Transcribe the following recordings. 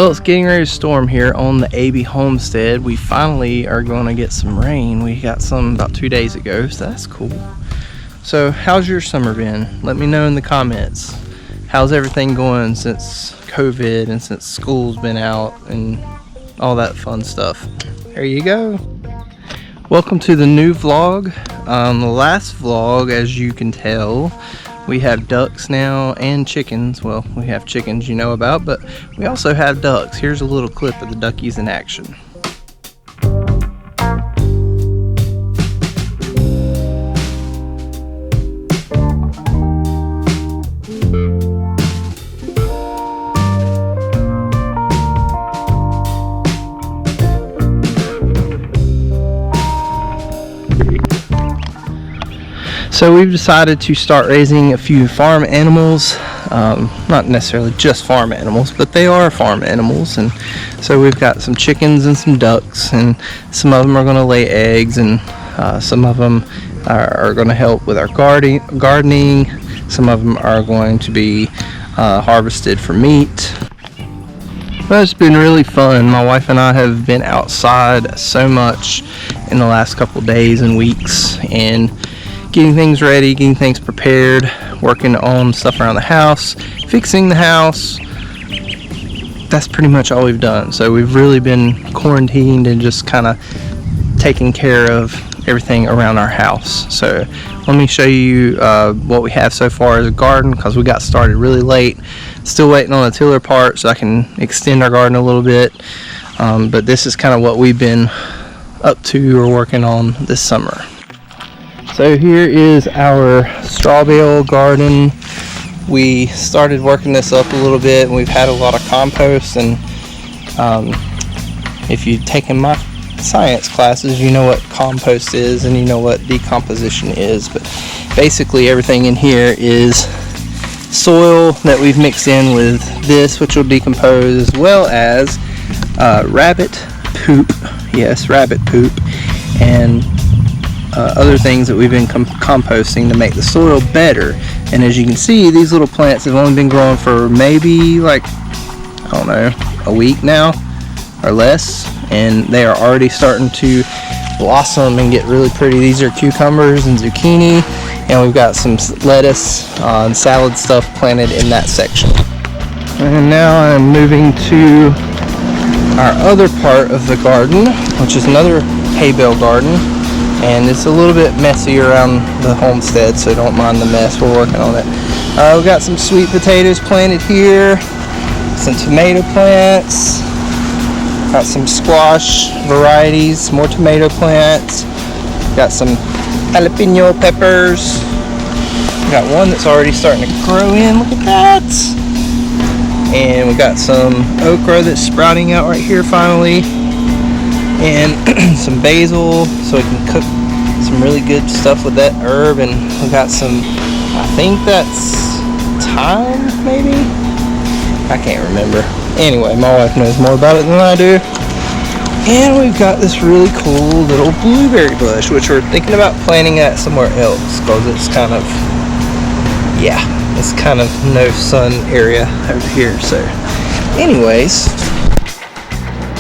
Well, it's getting ready to storm here on the AB Homestead. We finally are going to get some rain. We got some about 2 days ago, so that's cool. So how's your summer been? Let me know in the comments. How's everything going since COVID and since school's been out and all that fun stuff? There you go. Welcome to the new vlog. The last vlog, as you can tell, we have ducks now and chickens. Well, we have chickens you know about, but we also have ducks. Here's a little clip of the duckies in action. So we've decided to start raising a few farm animals, not necessarily just farm animals, but they are farm animals. And so we've got some chickens and some ducks, and some of them are going to lay eggs, and some of them are going to help with our gardening. Some of them are going to be harvested for meat. But it's been really fun. My wife and I have been outside so much in the last couple days and weeks, and getting things ready, getting things prepared, working on stuff around the house, fixing the house. That's pretty much all we've done. So we've really been quarantined and just kind of taking care of everything around our house. So let me show you what we have so far as a garden, because we got started really late. Still waiting on the tiller part so I can extend our garden a little bit. But this is kind of what we've been up to or working on this summer. So here is our straw bale garden. We started working this up a little bit, and we've had a lot of compost. And if you've taken my science classes, you know what compost is and you know what decomposition is. But basically everything in here is soil that we've mixed in with this, which will decompose, as well as rabbit poop. Yes, rabbit poop. And other things that we've been composting to make the soil better. And as you can see, these little plants have only been growing for maybe like, I don't know, a week now or less, and they are already starting to blossom and get really pretty. These are cucumbers and zucchini, and we've got some lettuce and salad stuff planted in that section. And now I'm moving to our other part of the garden, which is another hay bale garden. And it's a little bit messy around the homestead, so don't mind the mess. We're working on it. We've got some sweet potatoes planted here, some tomato plants, got some squash varieties, more tomato plants, got some jalapeno peppers. We got one that's already starting to grow in. Look at that! And we got some okra that's sprouting out right here finally. And some basil, so we can cook some really good stuff with that herb. And we got some, I think that's thyme, maybe? I can't remember. Anyway, my wife knows more about it than I do. And we've got this really cool little blueberry bush, which we're thinking about planting that somewhere else, because it's kind of, yeah, it's kind of no sun area over here. So anyways,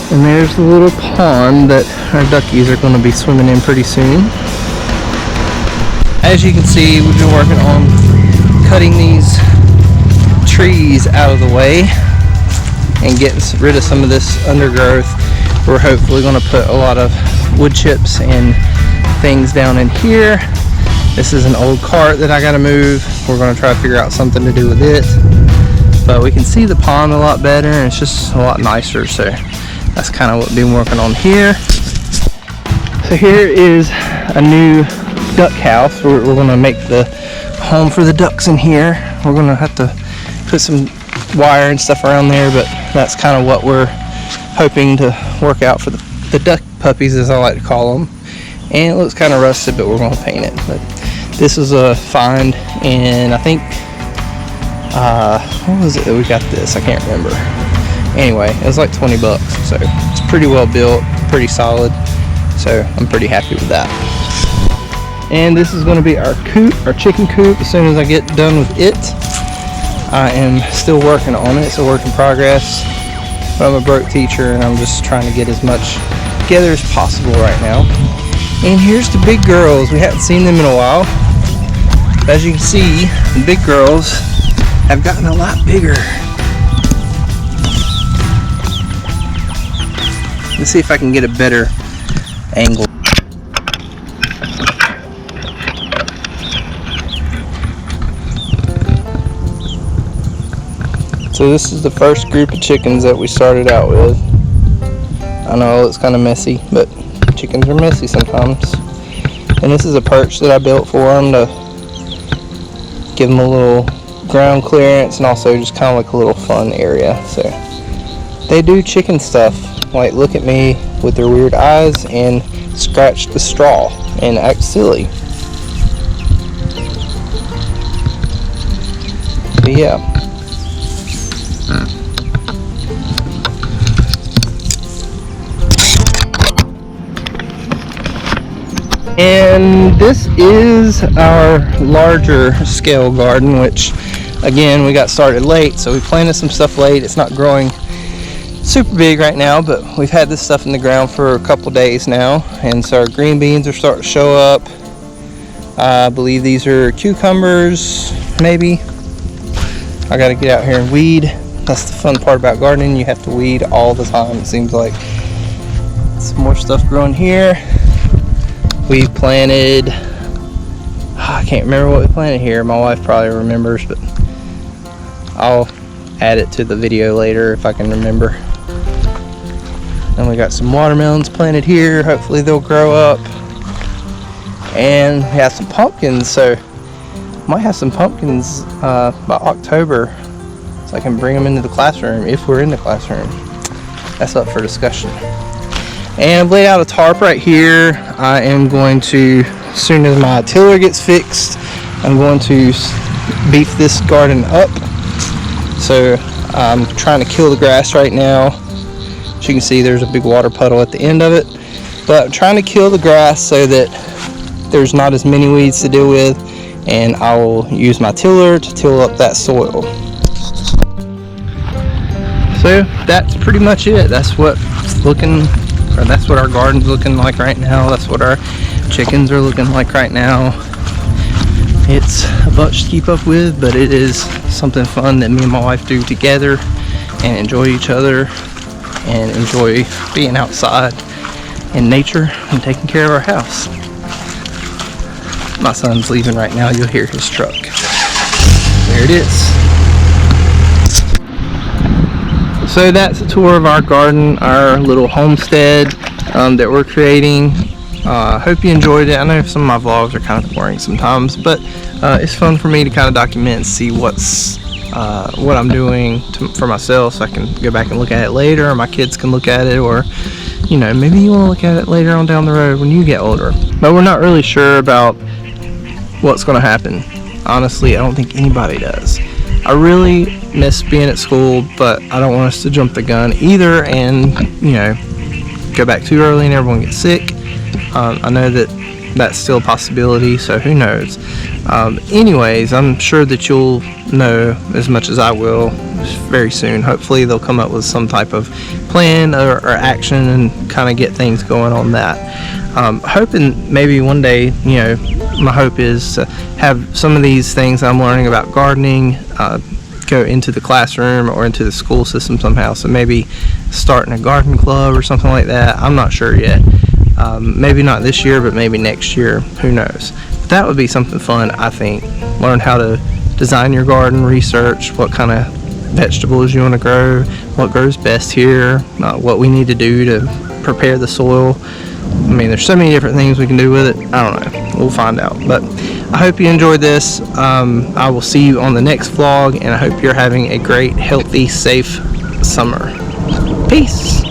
and there's the little pond that our duckies are going to be swimming in pretty soon. As you can see, we've been working on cutting these trees out of the way and getting rid of some of this undergrowth. We're hopefully going to put a lot of wood chips and things down in here. This is an old cart that I got to move. We're going to try to figure out something to do with it. But we can see the pond a lot better, and it's just a lot nicer. So that's kind of what we've been working on here. So here is a new duck house. We're going to make the home for the ducks in here. We're going to have to put some wire and stuff around there, but that's kind of what we're hoping to work out for the duck puppies, as I like to call them. And it looks kind of rusted, but we're going to paint it. But this was a find, and I think, what was it that we got this? I can't remember. Anyway, it was like 20 bucks, so it's pretty well built, pretty solid, so I'm pretty happy with that. And this is going to be our coop, our chicken coop, as soon as I get done with it. I am still working on it, it's a work in progress. but I'm a broke teacher and I'm just trying to get as much together as possible right now. And here's the big girls. We haven't seen them in a while. As you can see, the big girls have gotten a lot bigger. Let's see if I can get a better angle. So this is the first group of chickens that we started out with. I know it's kind of messy, but chickens are messy sometimes. And this is a perch that I built for them to give them a little ground clearance and also just kind of like a little fun area. So they do chicken stuff, like look at me with their weird eyes and scratch the straw and act silly. But yeah. And this is our larger scale garden, which again we got started late, so we planted some stuff late. It's not growing super big right now, but we've had this stuff in the ground for a couple days now, and so our green beans are starting to show up. I believe these are cucumbers, maybe. I gotta get out here and weed. That's the fun part about gardening, you have to weed all the time, it seems like. Some more stuff growing here. We planted, I can't remember what we planted here. My wife probably remembers, but I'll add it to the video later if I can remember. And we got some watermelons planted here. Hopefully they'll grow up. And we have some pumpkins, so might have some pumpkins by October, so I can bring them into the classroom if we're in the classroom. That's up for discussion. And I've laid out a tarp right here. I am going to, as soon as my tiller gets fixed, I'm going to beef this garden up. So I'm trying to kill the grass right now. As you can see, there's a big water puddle at the end of it. But I'm trying to kill the grass so that there's not as many weeds to deal with, and I will use my tiller to till up that soil. So that's pretty much it. That's what our garden's looking like right now. That's what our chickens are looking like right now. It's a bunch to keep up with, but it is something fun that me and my wife do together and enjoy each other and enjoy being outside in nature and taking care of our house. My son's leaving right now. You'll hear his truck. There it is. So that's a tour of our garden, our little homestead that we're creating. Hope you enjoyed it. I know some of my vlogs are kind of boring sometimes, but it's fun for me to kind of document and see what I'm doing for myself, so I can go back and look at it later, or my kids can look at it, or you know, maybe you want to look at it later on down the road when you get older. But we're not really sure about what's going to happen. Honestly, I don't think anybody does. I really miss being at school, but I don't want us to jump the gun either and, you know, go back too early and everyone gets sick. I know that that's still a possibility, so who knows. Anyways, I'm sure that you'll know as much as I will very soon. Hopefully they'll come up with some type of plan or action and kind of get things going on that. Hoping maybe one day, you know, my hope is to have some of these things I'm learning about gardening go into the classroom or into the school system somehow. So maybe starting a garden club or something like that. I'm not sure yet. Maybe not this year, but maybe next year. Who knows? But that would be something fun, I think. Learn how to design your garden, research what kind of vegetables you want to grow, what grows best here, what we need to do to prepare the soil. I mean, there's so many different things we can do with it. I don't know. We'll find out. But I hope you enjoyed this. I will see you on the next vlog, and I hope you're having a great, healthy, safe summer. Peace.